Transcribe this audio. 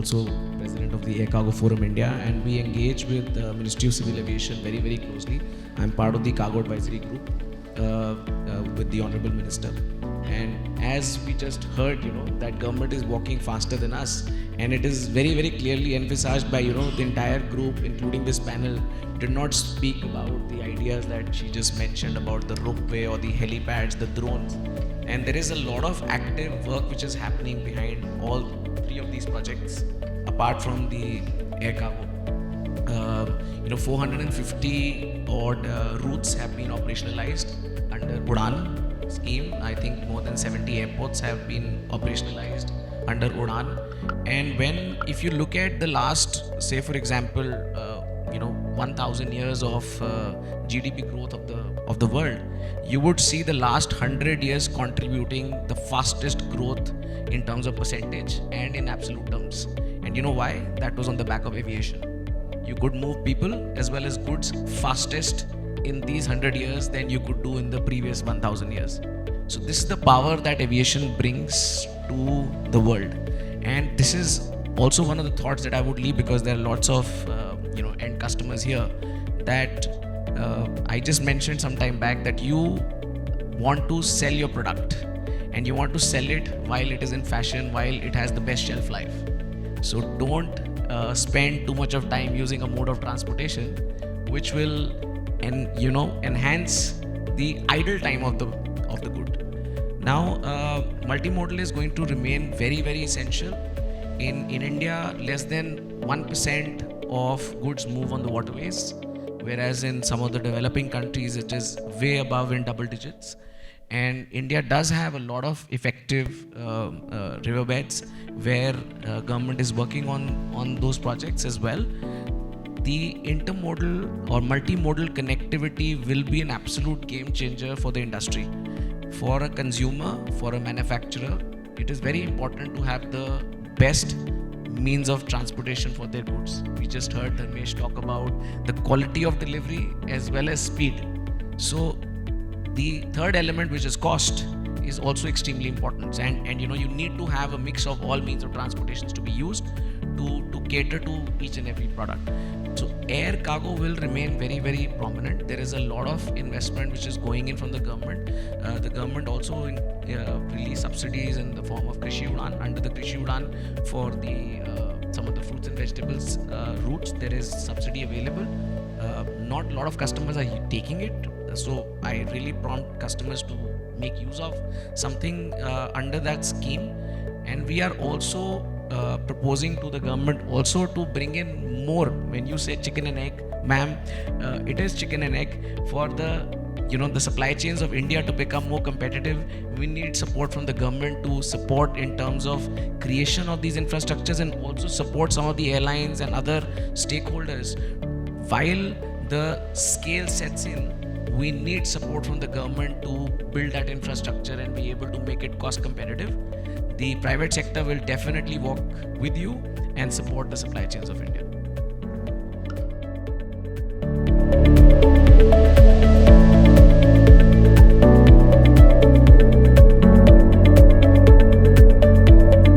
also president of the Air Cargo Forum India, and we engage with the Ministry of Civil Aviation very, very closely. I'm part of the Cargo Advisory Group with the Honorable Minister. And as we just heard, that government is walking faster than us, and it is very, very clearly emphasized by, the entire group, including this panel, did not speak about the ideas that she just mentioned about the ropeway or the helipads, the drones. And there is a lot of active work which is happening behind all three of these projects, apart from the air cargo. 450 odd routes have been operationalized under UDAN scheme. I think more than 70 airports have been operationalized under UDAN. And if you look at the last, say for example, 1,000 years of GDP growth of the world, you would see the last 100 years contributing the fastest growth in terms of percentage and in absolute terms. And you know why? That was on the back of aviation. You could move people as well as goods fastest in these 100 years than you could do in the previous 1,000 years. So this is the power that aviation brings to the world. And this is also one of the thoughts that I would leave, because there are lots of end customers here that I just mentioned some time back, that you want to sell your product and you want to sell it while it is in fashion, while it has the best shelf life. So don't spend too much of time using a mode of transportation which will enhance the idle time of the good. Now multimodal is going to remain very, very essential. In India, less than 1% of goods move on the waterways, whereas in some of the developing countries it is way above in double digits. And India does have a lot of effective riverbeds where government is working on those projects as well. The intermodal or multimodal connectivity will be an absolute game changer for the industry. For a consumer, for a manufacturer, it is very important to have the best means of transportation for their goods. We just heard Dharmesh talk about the quality of delivery as well as speed. So the third element, which is cost, is also extremely important. And you need to have a mix of all means of transportations to be used to cater to each and every product. So air cargo will remain very, very prominent. There is a lot of investment which is going in from the government. The government also release subsidies in the form of Krishi Udan. Under the Krishi Udan, for some of the fruits and vegetables routes, there is subsidy available. Not a lot of customers are taking it, so I really prompt customers to make use of something under that scheme. And we are also proposing to the government also to bring in more. When you say chicken and egg, ma'am, it is chicken and egg. For the supply chains of India to become more competitive, we need support from the government to support in terms of creation of these infrastructures, and also support some of the airlines and other stakeholders. While the scale sets in, we need support from the government to build that infrastructure and be able to make it cost competitive. The private sector will definitely walk with you and support the supply chains of India.